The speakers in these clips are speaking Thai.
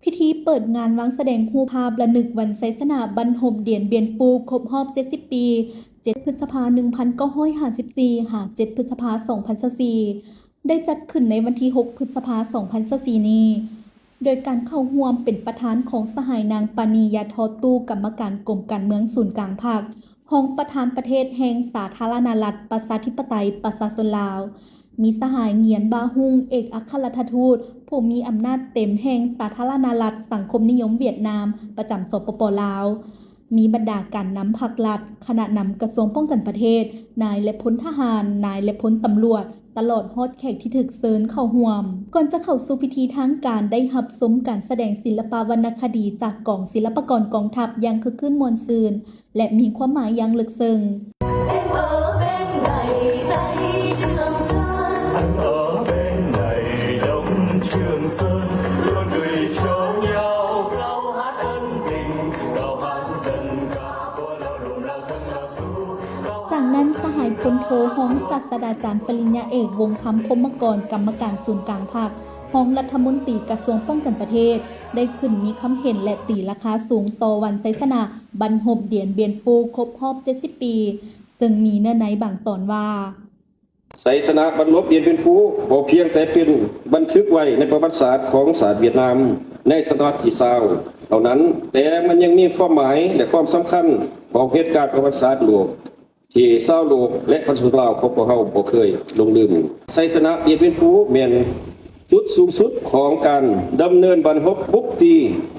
พิธีเปิดงานวางแสดงรูปภาพระลึกวันไซสนาบรรทมเดียนเบียนฟูครบรอบ 70 ปี 7 พฤษภาคม 1954 หา 7 พฤษภาคม 2024 ได้จัดขึ้นในวันที่ 6 พฤษภาคม 2024 นี้ โดยการเข้าร่วมเป็นประธานของสหายนางปานียาทอตู้กรรมการกรมการเมืองศูนย์กลางภาครองประธานประเทศแห่งสาธารณรัฐประชาธิปไตยประชาชนลาว มีสหายเงียนบาฮุงเอกอัครราชทูตผู้มีอำนาจเต็มแห่งสาธารณรัฐสังคมนิยมเวียดนามประจำสปป.ลาว มีบรรดาการนำภาครัฐคณะนำกระทรวงป้องกันประเทศนายและพลทหารนายและพลตำรวจตลอดฮอดแขกที่ถึกเชิญเข้าร่วมก่อนจะเข้าสู่พิธีทางการได้รับชมการแสดงศิลปวรรณคดีจากกองศิลปากรกองทัพอย่างคึกคืนม่วนซื่นและมีความหมายอย่างลึกซึ้งจากนั้นสหายพลโทฮ้องศาสตราจารย์ปริญญาเอกวงศ์คำพรหมกรกรรมการศูนย์กลางภาคห้องรัฐมนตรีกระทรวงป้องกันประเทศได้ขึ้นมีคำเห็นและตีราคาสูงต่อวันไซสนาบรรทมเดียนเบียนฟูครบรอบ 70 ปีซึ่งมีเนื้อในบางตอนว่าไซสนาบรรลบเดียนเป็นผู้บ่เพียงแต่เป็นบันทึกไว้ในประวัติศาสตร์ของศาสตร์เวียดนามในศตวรรษที่20เท่านั้นแต่มันยังมีความหมายและความสำคัญของเหตุการณ์ประวัติศาสตร์โลกที่ชาวโลกและประชาชนลาวของพวกเราบ่เคยลงลืมไซสนาเดียนเป็นผู้แม่นจุดสูงสุดของการดำเนินบรรพบุกตี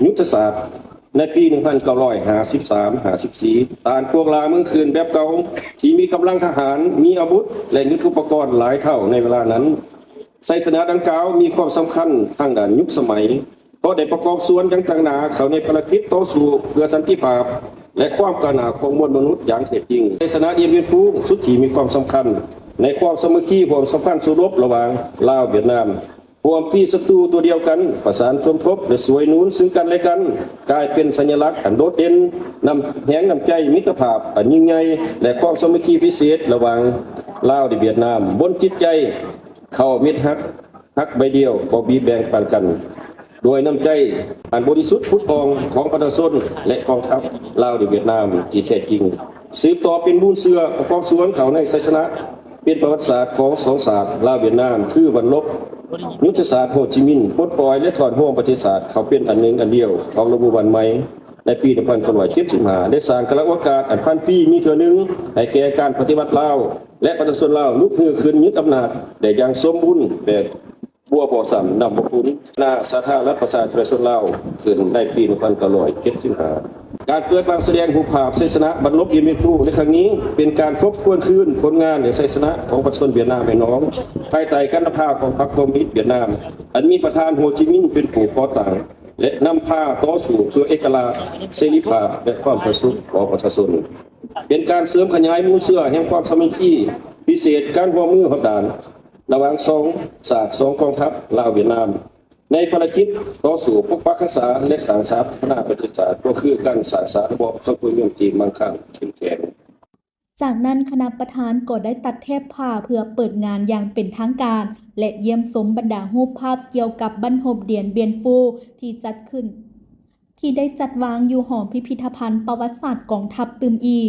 ยุทธศาสตร์ในปี 1953-54 ตานพวกลาเมืองคืนแบบเก่าที่มีกำลังทหารมีอาวุธและยุทโธปกรณ์หลายเท่าในเวลานั้นไซสนาดังกล่าวมีความสำคัญทางด้านยุคสมัยเพราะได้ประกอบส่วนอย่างต่างหน้าเข้าในภารกิจต่อสู้เพื่อสันติภาพและความก้าวหน้าของมวลมนุษย์อย่างแท้จริงไซสนาเอียนเวียนฟูสุดที่มีความสำคัญในความสามัคคีความสัมพันธ์สู้รบระหว่างลาวเวียดนามรวมที่ศัตรูตัวเดียวกันประสานสมทบและสวยนุนซึ่งกันและกันกลายเป็นสัญลักษณ์อันโดดเด่นนำแห่งน้ำใจมิตรภาพอันยิ่งใหญ่และความสามัคคีพิเศษระหว่างลาวและเวียดนามบนจิตใจเข้ามิตรฮักใบเดียวบ่บีบแบ่งปันกันโดยน้ำใจอันบริสุทธิ์พุทธทองของประชาชนและกองทัพลาวและเวียดนามที่แท้จริงสืบต่อเป็นบุญเสือประกอบสวนเขาในไซสนะเป็นประวัติศาสตร์ของสองศาสตร์ลาวเวียดนามคือบรรลบยุทธศาสตร์โฮจิมินห์ปลดปล่อยและถอนห่วงประเทศศาสตร์เขาเป็นอันหนึ่งอันเดียวของระบบวันใหม่ในปี 1975ได้สร้างกระบวนการอันพันปีมีเทื่อหนึ่งให้แก่การปฏิวัติลาวและประชาชนลาวลุกฮือขึ้นยึดอำนาจได้อย่างสมบูรณ์แบบบัวบ่อสำนำบกุลหน้าสาธารณรัฐประชาชนลาวขึ้นในปี 1975การเปิดวางแสดงรูปภาพไซสนะบรรลบเอียนเวียนฟูในครั้งนี้เป็นการทบทวนคืนผลงานในไซสนะของประชาชนเวียดนามให้น้องภายใต้การนำพาของพรรคคอมมิวนิสต์เวียดนามอันมีประธานโฮจิมินห์เป็นผู้ก่อตั้งและนำพาต่อสู่เพื่อเอกราชเสรีภาพและความประสุขของประชาชนเป็นการเสริมขยายมูลเสื่อแห่งความสามัคคีพิเศษการร่วมมือหับด่านระหว่างสองศาสตร์สองกองทัพลาวเวียดนามในภารกิจต่อสู้ปกปักรักษาและสร้างสรรค์พัฒนาประเทศชาติก็คือการสร้างสรรค์ระบบสังคมเมืองจีนมั่งคั่งเข้มแข็งจากนั้นคณะประธานก็ได้ตัดเทปผ้าเพื่อเปิดงานอย่างเป็นทางการและเยี่ยมชมบรรดารูปภาพเกี่ยวกับบรรทมเดียนเบียนฟูที่จัดขึ้นที่ได้จัดวางอยู่หอพิพิธภัณฑ์ประวัติศาสตร์กองทัพตึมอี